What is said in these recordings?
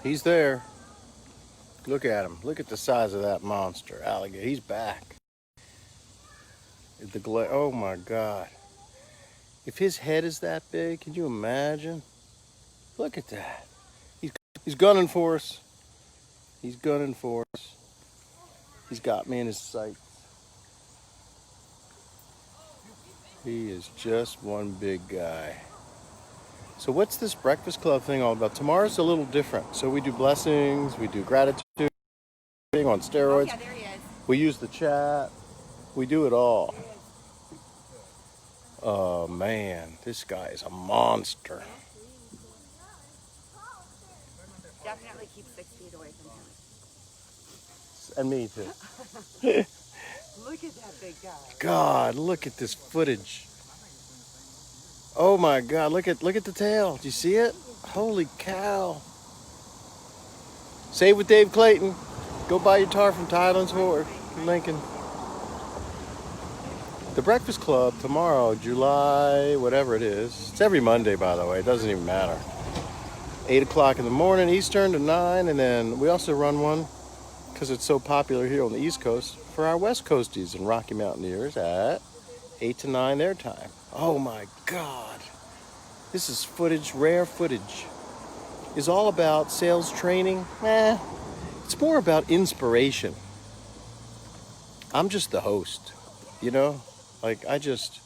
He's there. Look at him. Look at the size of that monster alligator. He's back. Oh my God. If his head is that big, can you imagine? Look at that. He's gunning for us. He's gunning for us. He's got me in his sights. He is just one big guy. So what's this Breakfast Club thing all about? Tomorrow's a little different. So we do blessings, we do gratitude, on steroids. Oh, yeah, there he is. We use the chat. We do it all. Oh man, this guy is a monster. Definitely keep 6 feet away from him. And me too. Look at that big guy. God, look at this footage. Oh my God, look at the tail. Do you see it? Holy cow. Save with Dave Clayton. Go buy your tar from Tylen's Horse, Lincoln. The Breakfast Club tomorrow, July, whatever it is. It's every Monday, by the way. It doesn't even matter. 8 o'clock in the morning, Eastern to 9. And then we also run one, because it's so popular here on the East Coast, for our West Coasties and Rocky Mountaineers at 8 to 9 their time. Oh my God. This is footage, rare footage. Is all about sales training? It's more about inspiration. I'm just the host, you know? Like I just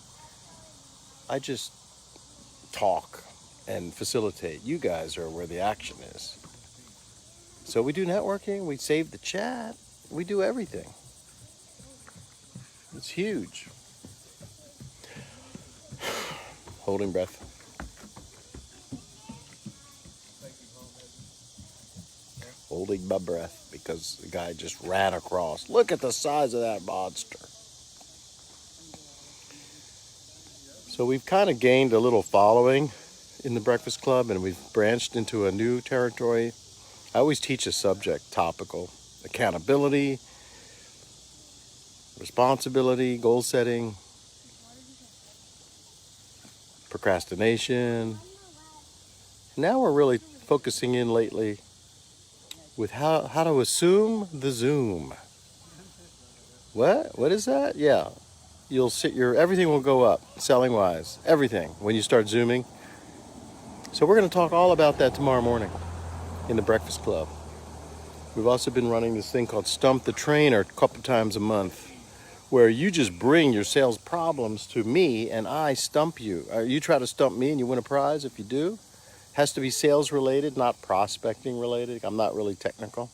talk and facilitate. You guys are where the action is. So we do networking, we save the chat, we do everything. It's huge. Holding breath. Holding my breath because the guy just ran across. Look at the size of that monster. So we've kind of gained a little following in the Breakfast Club, and we've branched into a new territory. I always teach a subject, topical: accountability, responsibility, goal setting, procrastination. Now we're really focusing in lately with how to assume the Zoom. What is that? Yeah, you'll sit everything will go up selling wise, everything when you start zooming. So we're going to talk all about that tomorrow morning in the Breakfast Club. We've also been running this thing called Stump the Trainer a couple times a month, where you just bring your sales problems to me and I stump you. You try to stump me and you win a prize if you do. Has to be sales related, not prospecting related. I'm not really technical.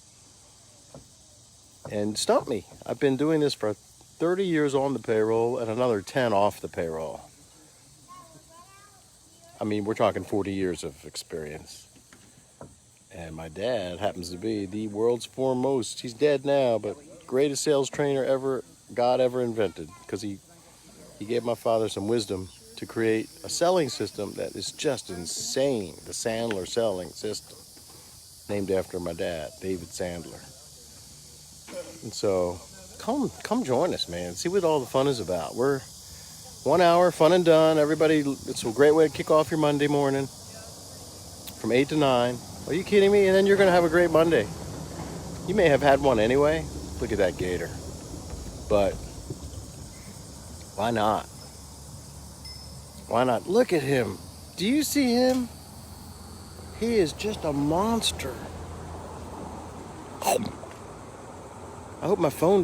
And stump me. I've been doing this for 30 years on the payroll and another 10 off the payroll. I mean, we're talking 40 years of experience. And my dad happens to be the world's foremost, he's dead now, but greatest sales trainer God ever invented, because he gave my father some wisdom to create a selling system that is just insane. The Sandler selling system, named after my dad, David Sandler. And so come join us, man. See what all the fun is about. We're 1 hour, fun and done. Everybody, it's a great way to kick off your Monday morning from 8 to 9. Are you kidding me? And then you're going to have a great Monday. You may have had one anyway. Look at that gator. But why not? Why not? Look at him. Do you see him? He is just a monster. I hope my phone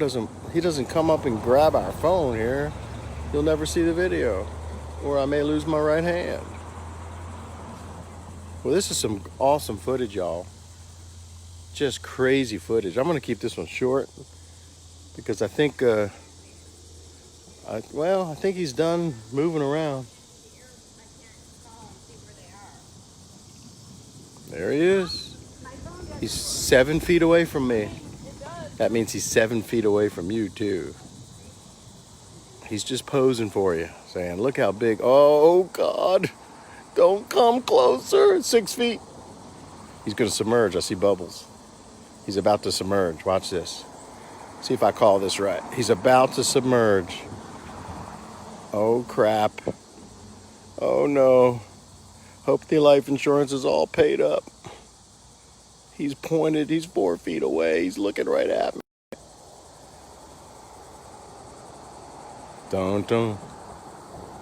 he doesn't come up and grab our phone here. You'll never see the video, or I may lose my right hand. Well, this is some awesome footage, y'all. Just crazy footage. I'm going to keep this one short because I think, I think he's done moving around. There he is. He's 7 feet away from me. That means he's 7 feet away from you, too. He's just posing for you, saying, look how big. Oh, God. Don't come closer. 6 feet. He's going to submerge. I see bubbles. He's about to submerge. Watch this. See if I call this right. He's about to submerge. Oh, crap. Oh, no. Hope the life insurance is all paid up. He's pointed. He's 4 feet away. He's looking right at me. Dun dun.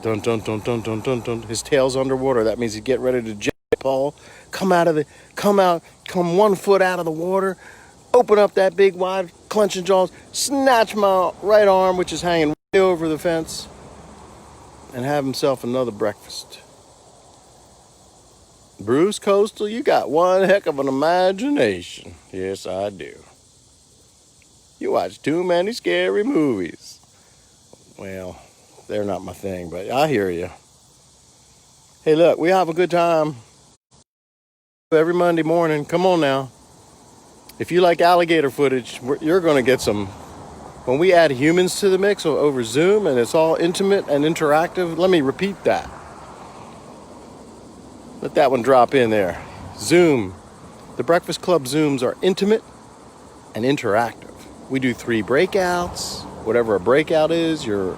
Dun dun dun dun dun dun dun. His tail's underwater. That means he's getting ready to jump, Paul. Come 1 foot out of the water. Open up that big wide clenching jaws. Snatch my right arm, which is hanging way over the fence, and have himself another breakfast. Bruce Coastal, you got one heck of an imagination. Yes, I do. You watch too many scary movies. Well, they're not my thing, but I hear you. Hey, look, we have a good time every Monday morning. Come on now. If you like alligator footage, you're going to get some. When we add humans to the mix over Zoom and it's all intimate and interactive, let me repeat that. Let that one drop in there. Zoom. The Breakfast Club Zooms are intimate and interactive. We do 3 breakouts, whatever a breakout is. You're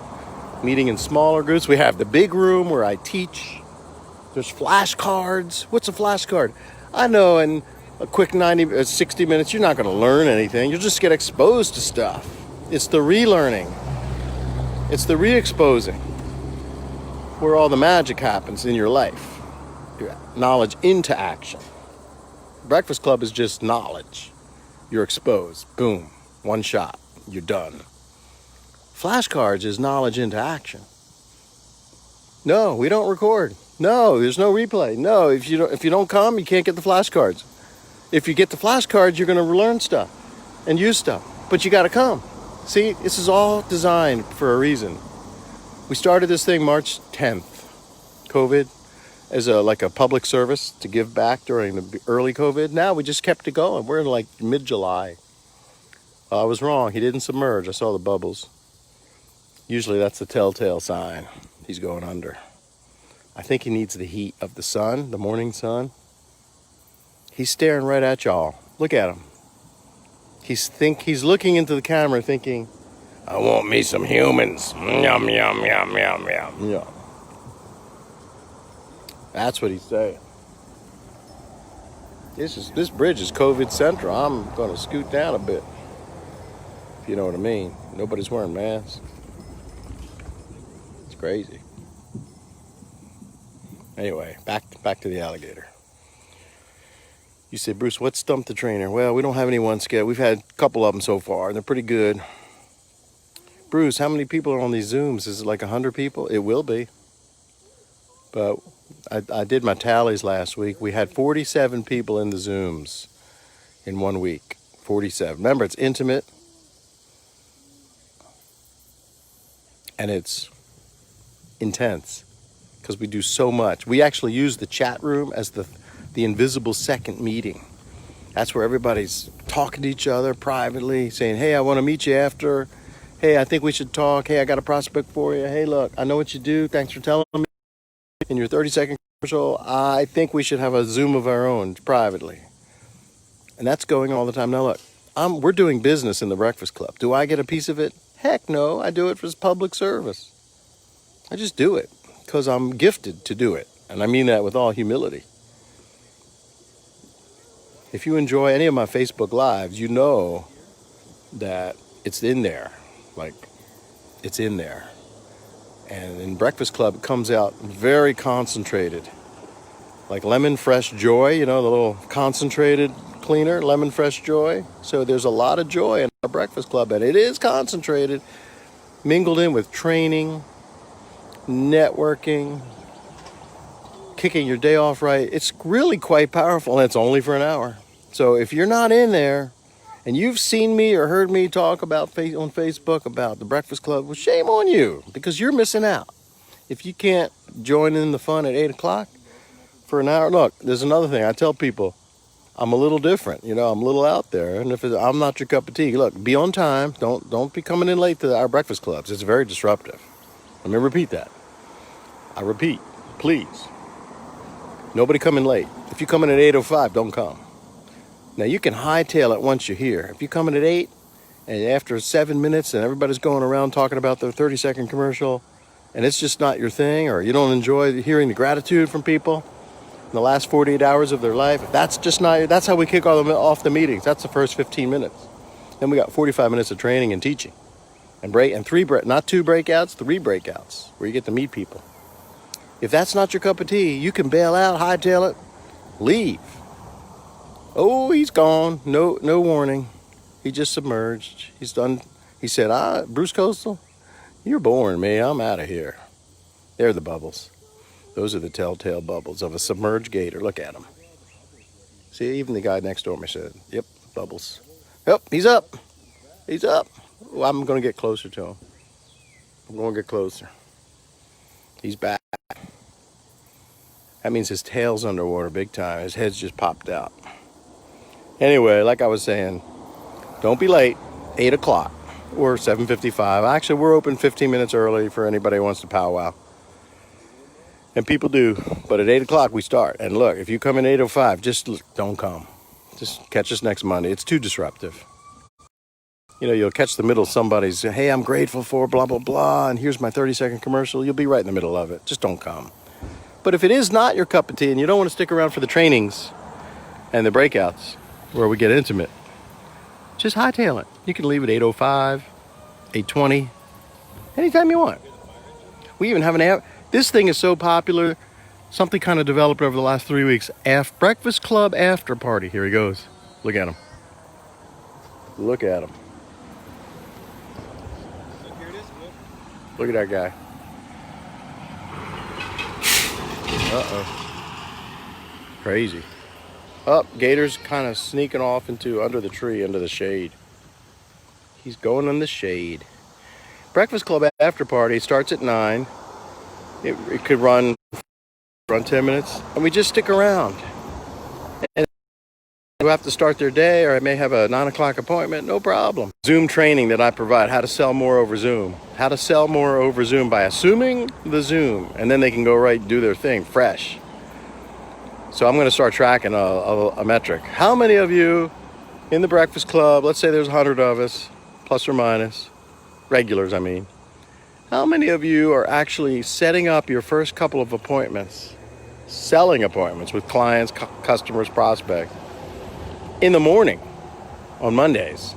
meeting in smaller groups. We have the big room where I teach. There's flashcards. What's a flashcard? I know in a quick 60 minutes, you're not going to learn anything. You'll just get exposed to stuff. It's the relearning. It's the re-exposing where all the magic happens in your life. Your knowledge into action. Breakfast Club is just knowledge. You're exposed. Boom. One shot. You're done. Flashcards is knowledge into action. No, we don't record. No, there's no replay. No, if you don't come, you can't get the flashcards. If you get the flashcards, you're going to learn stuff and use stuff. But you got to come. See, this is all designed for a reason. We started this thing March 10th, COVID, as like a public service to give back during the early COVID. Now we just kept it going. We're in like mid-July. I was wrong. He didn't submerge. I saw the bubbles. Usually that's the telltale sign. He's going under. I think he needs the heat of the sun, the morning sun. He's staring right at y'all. Look at him. He's looking into the camera thinking, I want me some humans. Yum, yum, yum, yum, yum. Yeah. That's what he's saying. This bridge is COVID central. I'm going to scoot down a bit. If you know what I mean. Nobody's wearing masks. It's crazy. Anyway, back to the alligator. You said, Bruce, what stumped the trainer? Well, we don't have anyone scared. We've had a couple of them so far, and they're pretty good. Bruce, how many people are on these Zooms? Is it like 100 people? It will be. But I did my tallies last week. We had 47 people in the Zooms in 1 week. 47. Remember, it's intimate. And it's intense because we do so much. We actually use the chat room as the invisible second meeting. That's where everybody's talking to each other privately, saying, hey, I want to meet you after. Hey, I think we should talk. Hey, I got a prospect for you. Hey, look, I know what you do. Thanks for telling me. In your 30-second commercial, I think we should have a Zoom of our own privately. And that's going all the time. Now, look, we're doing business in the Breakfast Club. Do I get a piece of it? Heck no. I do it for public service. I just do it because I'm gifted to do it. And I mean that with all humility. If you enjoy any of my Facebook Lives, you know that it's in there. Like, it's in there. And in Breakfast Club, it comes out very concentrated. Like Lemon Fresh Joy, you know, the little concentrated cleaner, Lemon Fresh Joy. So there's a lot of joy in our Breakfast Club, and it is concentrated, mingled in with training, networking, kicking your day off right. It's really quite powerful, and it's only for an hour. So if you're not in there, and you've seen me or heard me talk about on Facebook about the Breakfast Club, well, shame on you, because you're missing out. If you can't join in the fun at 8 o'clock for an hour, look, there's another thing. I tell people, I'm a little different. You know, I'm a little out there. And if I'm not your cup of tea, look, be on time. Don't be coming in late to our Breakfast Clubs. It's very disruptive. Let me repeat that. I repeat, please. Nobody come in late. If you come in at 8:05, don't come. Now, you can hightail it once you're here. If you come in at 8 and after 7 minutes and everybody's going around talking about their 30-second commercial and it's just not your thing, or you don't enjoy hearing the gratitude from people, in the last 48 hours of their life. That's just not, that's how we kick off the meetings. That's the first 15 minutes. Then we got 45 minutes of training and teaching. And not 2 breakouts, 3 breakouts, where you get to meet people. If that's not your cup of tea, you can bail out, hightail it, leave. Oh, he's gone. No warning. He just submerged. He's done. He said, Bruce Coastal, you're boring me. I'm out of here. They're the bubbles. Those are the telltale bubbles of a submerged gator. Look at him. See, even the guy next door me said, yep, bubbles. Yep, he's up. He's up. Well, I'm going to get closer to him. I'm going to get closer. He's back. That means his tail's underwater big time. His head's just popped out. Anyway, like I was saying, don't be late. 8 o'clock or 7:55. Actually, we're open 15 minutes early for anybody who wants to powwow. And people do. But at 8 o'clock, we start. And look, if you come in 8:05, just don't come. Just catch us next Monday. It's too disruptive. You know, you'll catch the middle of somebody's, hey, I'm grateful for blah, blah, blah, and here's my 30-second commercial. You'll be right in the middle of it. Just don't come. But if it is not your cup of tea and you don't want to stick around for the trainings and the breakouts where we get intimate, just hightail it. You can leave at 8:05, 8:20, anytime you want. We even have an app. This thing is so popular, something kind of developed over the last 3 weeks. Breakfast Club after party. Here he goes. Look at him. Look at him. Look at that guy. Uh-oh. Crazy. Gator's kind of sneaking off under the tree, under the shade. He's going in the shade. Breakfast Club after party starts at 9. It could run 10 minutes, and we just stick around. And who have to start their day, or I may have a 9 o'clock appointment, no problem. Zoom training that I provide, how to sell more over Zoom. How to sell more over Zoom by assuming the Zoom, and then they can go right and do their thing fresh. So I'm going to start tracking a metric. How many of you in the Breakfast Club, let's say there's 100 of us, plus or minus, regulars I mean, how many of you are actually setting up your first couple of appointments, selling appointments with clients, customers, prospects, in the morning on Mondays?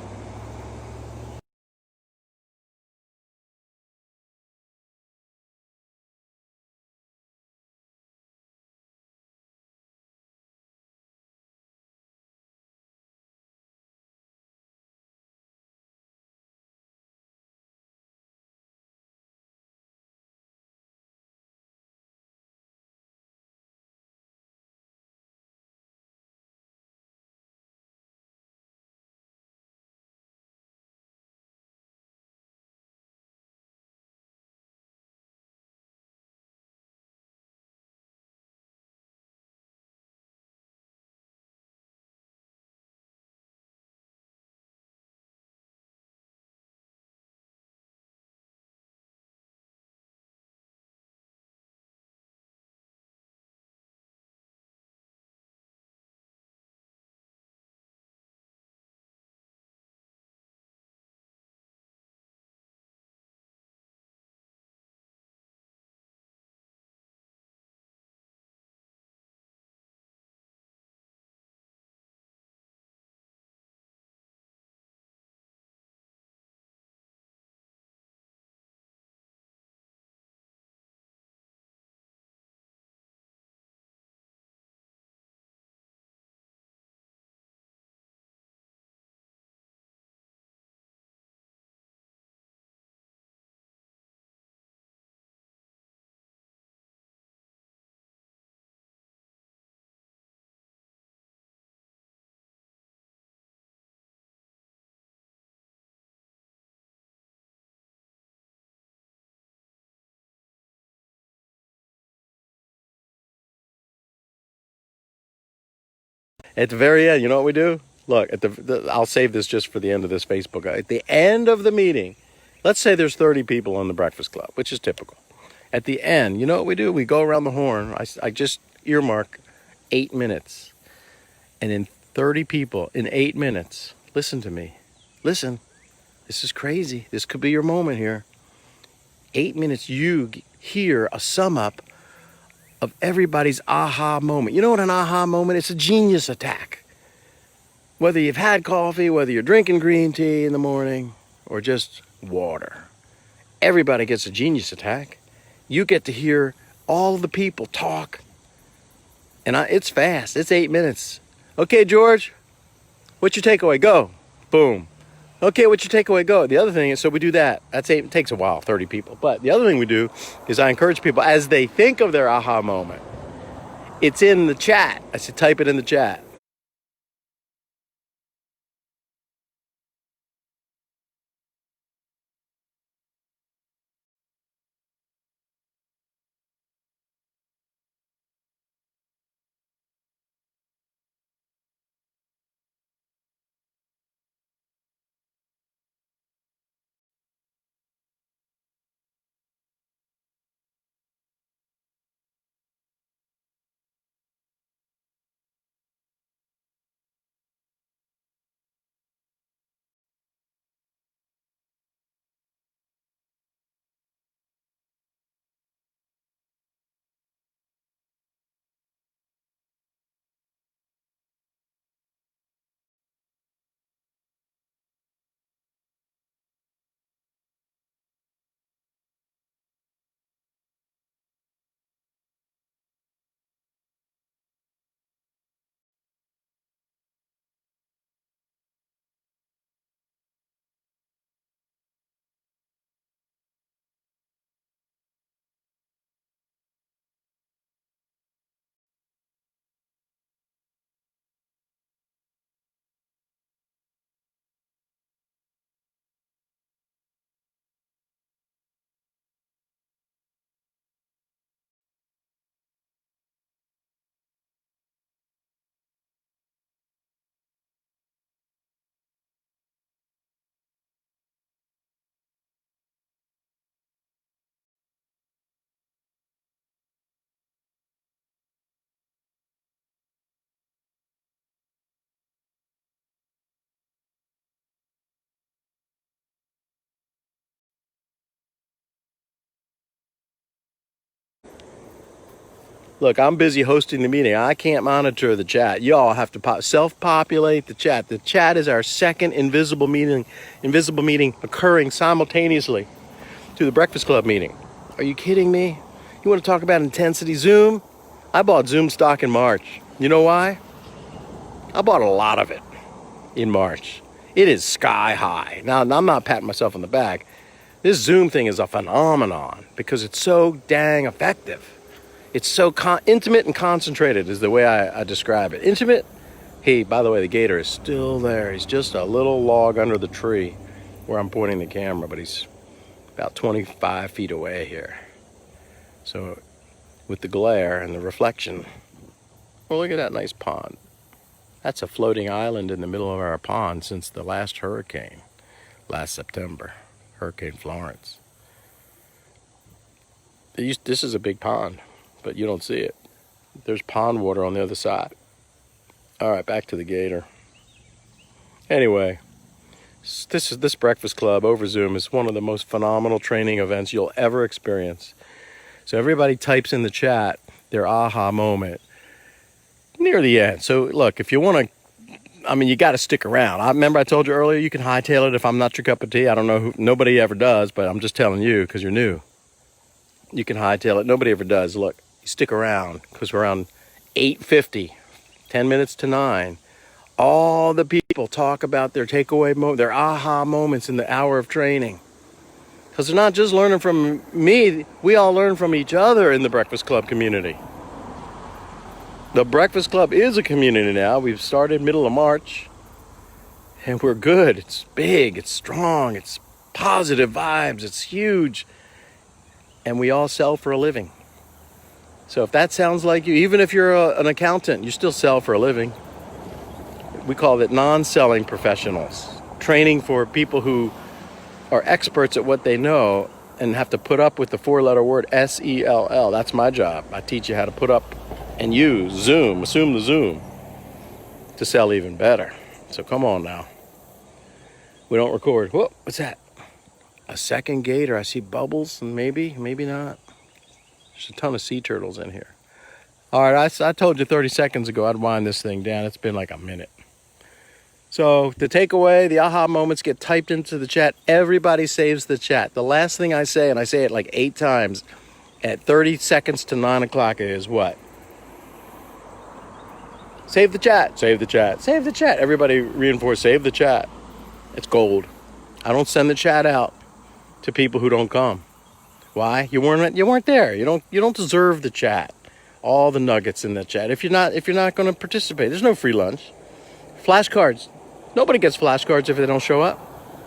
At the very end, you know what we do? Look, I'll save this just for the end of this Facebook. At the end of the meeting, let's say there's 30 people on the Breakfast Club, which is typical. At the end, you know what we do? We go around the horn. I just earmark 8 minutes. And in 30 people, in 8 minutes, listen to me. Listen, this is crazy. This could be your moment here. 8 minutes, you hear a sum up of everybody's aha moment. You know what an aha moment? It's a genius attack. Whether you've had coffee, whether you're drinking green tea in the morning, or just water. Everybody gets a genius attack. You get to hear all the people talk. And it's fast. It's 8 minutes. Okay, George, what's your takeaway? Go. Boom. Okay, what's your takeaway? Go. The other thing is, so we do that. It takes a while, 30 people. But the other thing we do is I encourage people as they think of their aha moment. It's in the chat. I said type it in the chat. Look, I'm busy hosting the meeting. I can't monitor the chat. Y'all have to self-populate the chat. The chat is our second invisible meeting occurring simultaneously to the Breakfast Club meeting. Are you kidding me? You want to talk about intensity? Zoom? I bought Zoom stock in March. You know why? I bought a lot of it in March. It is sky high. Now, I'm not patting myself on the back. This Zoom thing is a phenomenon because it's so dang effective. It's so intimate and concentrated is the way I describe it. Intimate. Hey, by the way, the gator is still there. He's just a little log under the tree where I'm pointing the camera, but he's about 25 feet away here. So with the glare and the reflection, well, look at that nice pond. That's a floating island in the middle of our pond since the last hurricane, last September, Hurricane Florence. This is a big pond, but you don't see it. There's pond water on the other side. All right, back to the gator. Anyway, this Breakfast Club over Zoom is one of the most phenomenal training events you'll ever experience. So everybody types in the chat their aha moment near the end. So look, if you want to, you got to stick around. I remember I told you earlier you can hightail it if I'm not your cup of tea. I don't know nobody ever does, but I'm just telling you because you're new. You can hightail it. Nobody ever does. Look, you stick around because we're around 8:50, 10 minutes to 9. All the people talk about their takeaway moment, their aha moments in the hour of training. Because they're not just learning from me, we all learn from each other in the Breakfast Club community. The Breakfast Club is a community now. We've started middle of March, and we're good. It's big, it's strong, it's positive vibes, it's huge, and we all sell for a living. So if that sounds like you, even if you're an accountant, you still sell for a living. We call it non-selling professionals, training for people who are experts at what they know and have to put up with the 4-letter word SELL. That's my job. I teach you how to put up and use Zoom, assume the Zoom, to sell even better. So come on now. We don't record. Whoa, what's that? A second gator. I see bubbles and maybe not. There's a ton of sea turtles in here. All right, I told you 30 seconds ago I'd wind this thing down. It's been like a minute. So the takeaway, the aha moments get typed into the chat. Everybody saves the chat. The last thing I say, and I say it like 8 times, at 30 seconds to 9 o'clock is what? Save the chat, save the chat, save the chat. Everybody reinforce, save the chat. It's gold. I don't send the chat out to people who don't come. Why? You weren't there. You don't deserve the chat. All the nuggets in the chat. If you're not going to participate, there's no free lunch. Flashcards. Nobody gets flashcards if they don't show up.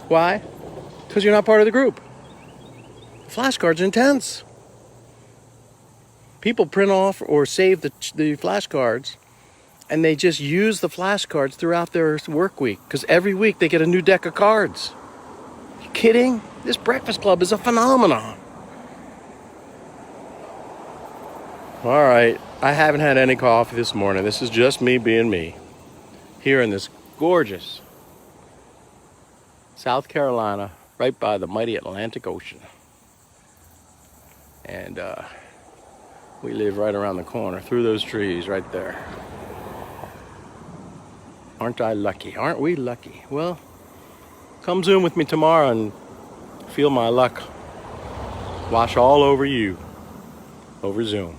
Why? Because you're not part of the group. Flashcards are intense. People print off or save the flashcards, and they just use the flashcards throughout their work week, because every week they get a new deck of cards. You kidding? This Breakfast Club is a phenomenon. All right, I haven't had any coffee this morning. This is just me being me here in this gorgeous South Carolina, right by the mighty Atlantic Ocean. And we live right around the corner, through those trees right there. Aren't I lucky? Aren't we lucky? Well, come Zoom with me tomorrow and feel my luck wash all over you over Zoom.